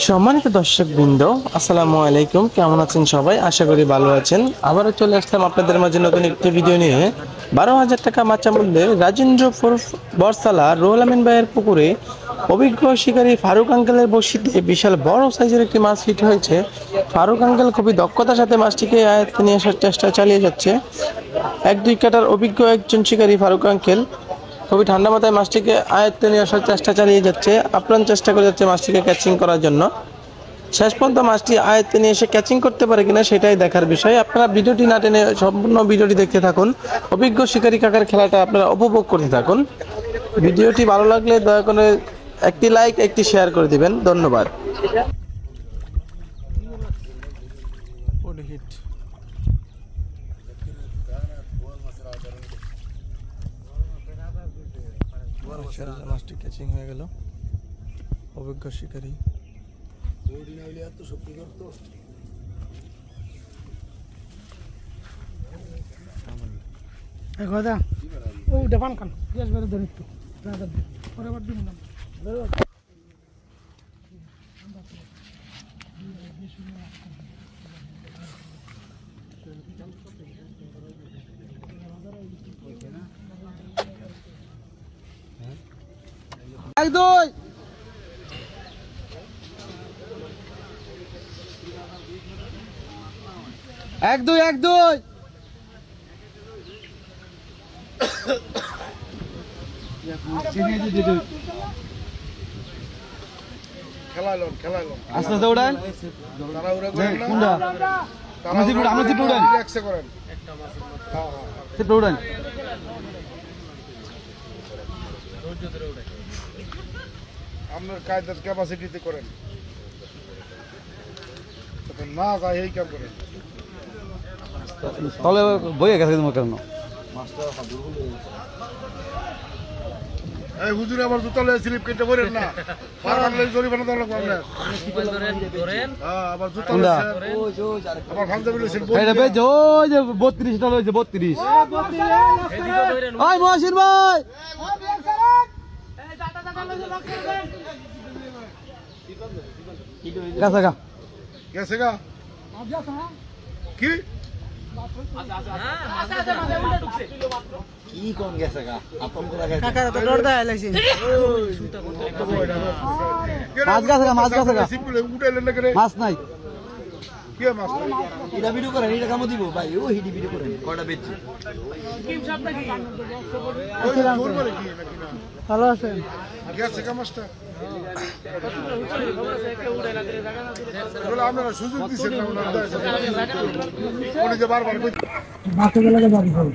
সম্মানিত দর্শকবৃন্দ, আসসালামু আলাইকুম। কেমন আছেন সবাই? আশা করি ভালো আছেন। আবারও চলে আসলাম আপনাদের মাঝে নতুন একটি ভিডিও নিয়ে। 12,000 টাকা মাচা মূল্যে রাজেন্দ্র বরসালা রুহুল আমিন ভাইয়ের পুকুরে অভিজ্ঞ শিকারী ফারুক আঙ্কেলের বড়শিতে বিশাল বড় সাইজের একটি মাছ হিট হয়েছে। ফারুক আঙ্কেল খুবই দক্ষতার সাথে মাছটিকে আয়ত্তে নিয়ে আসার চেষ্টা চালিয়ে যাচ্ছে। 1-2 কাটার অভিজ্ঞ একজন শিকারী ফারুক আঙ্কেল খুবই ঠান্ডা মাথায় মাছটিকে আয়ত্তে নিয়ে আসার চেষ্টা চালিয়ে যাচ্ছে, আপ্রাণ চেষ্টা করে যাচ্ছে মাছটিকে ক্যাচিং করার জন্য। শেষ পর্যন্ত মাছটি আয়ত্তে নিয়ে এসে ক্যাচিং করতে পারে কিনা সেটাই দেখার বিষয়। আপনারা ভিডিওটি না টেনে সম্পূর্ণ ভিডিওটি দেখতে থাকুন। অভিজ্ঞ শিকারী কাকার খেলাটা আপনারা উপভোগ করতে থাকুন। ভিডিওটি ভালো লাগলে দয়া করে একটি লাইক, একটি শেয়ার করে দিবেন। ধন্যবাদ। মাছটি ক্যাচিং হয়ে গেল। অভিজ্ঞ শিকারী এক দুই আস্তে আস্তে উড়ান। উড়ান আপনার কায়দার ক্যাপাসিটিতে করেন না যায় এই কাম করেন। তাহলে বইয়ে গেছে তোমার কেন এই হুজুর আবার জুতা লয়ে স্লিপ কেটে পড়েন না, পারবার লই জরিমানা দেওয়া লাগবে আপনার। হ্যাঁ আবার জুতা লয়ে আবার পাঞ্জাবি লইছেন এই রে বে ওই যে 32 টা লইছে 32 ওই মহসিন ভাই কাছে গা গেছে গা কি কি কোন গেছে গা আপন করে গেছে কাকা তো ডর দেয় লাইছে মাছ গেছে গা সিম্পল উঠাইলেন না করে মাছ নাই কি মাছ এটা ভিডিও করেন, এটা কামো দিব ভাই। ও হিডি ভিডিও করেন কয়টা বেচছি কি সব নাকি ওই দূর করে কি নাকি না ভালো আছে গেছে গা মাছটা বলে আপনারা সুযোগ দিচ্ছেন না ওনারা উনি যে বারবার মাছ গেলে যাবি ভাই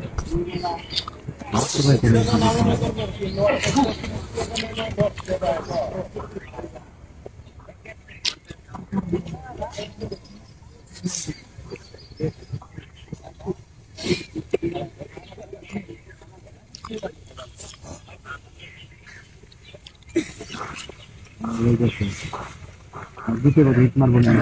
দিতে পারি হিট মারবো না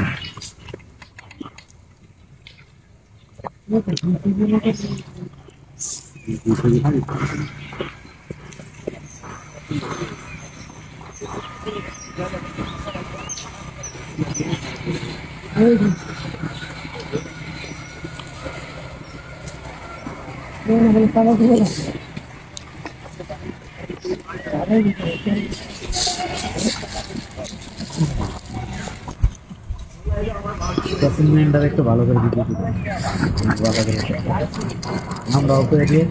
একটু ভালো করে দিতে আমরা ওপরে দিয়ে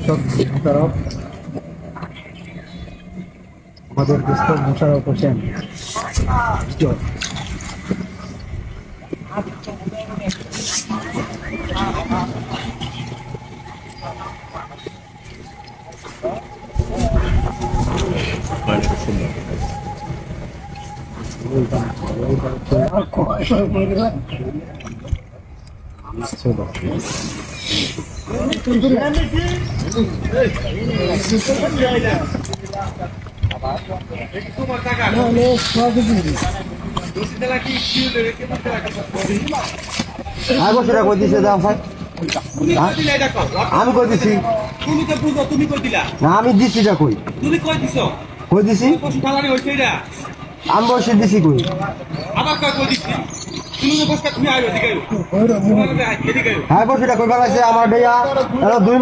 সব মোশারফ আমাদের দোস্ত মোশারফ হোসেন সুন্দর আগে সেটা কই দিছে দাম ভাই আমি কই দিছি তুমি তো বুঝো তুমি কই দিলা না আমি দিছি যা কই তুমি কই দিছো কই দিছি পশু ফালানি হইছে এটা আমি বসে দিছি কই আবার কই দিছি তুমি যে বসকা তুমি আইও এদিকে আইও এদিকে আইও হ্যাঁ বসে কই বেলাইছে আমার দেয়া এলো 2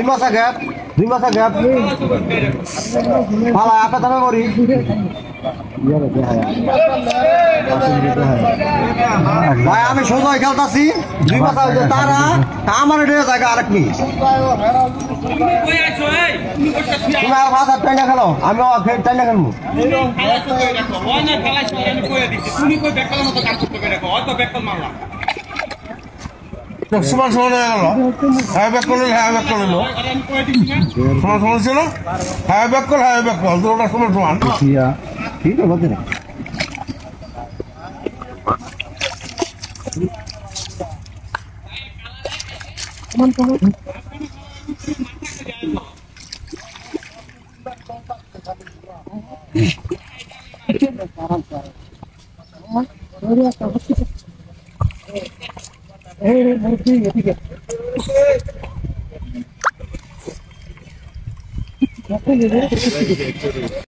মাস গ্যাপ 2 মাস গ্যাপ পালা আপে তবে মরি ভাই আমি সোজা খেলতাছি 2 মাস হইছে তারা আমার দেয়া জায়গা আরেক নি তুমি কই আইছো এই তুমি বসকা তুমি তুমি আর ভাষা টাইনা খেলো আমি টাইনা খেলবো ফালাইছো কই রাখো হয় না ফালাইছো আমি কই দিছি তুমি কই বেকালের মতো কাজ করতে রাখো হয়তো বেকাল মারলাম সমান সমান হয়ে গেল হ্যাঁ ব্যাক করলেন হ্যাঁ ব্যাক করলেন আরে আমি কই দিছি না সমান সমান ছিল হ্যাঁ ব্যাক কর দুটোটা সমান সমান ঠিক আছে বলতে না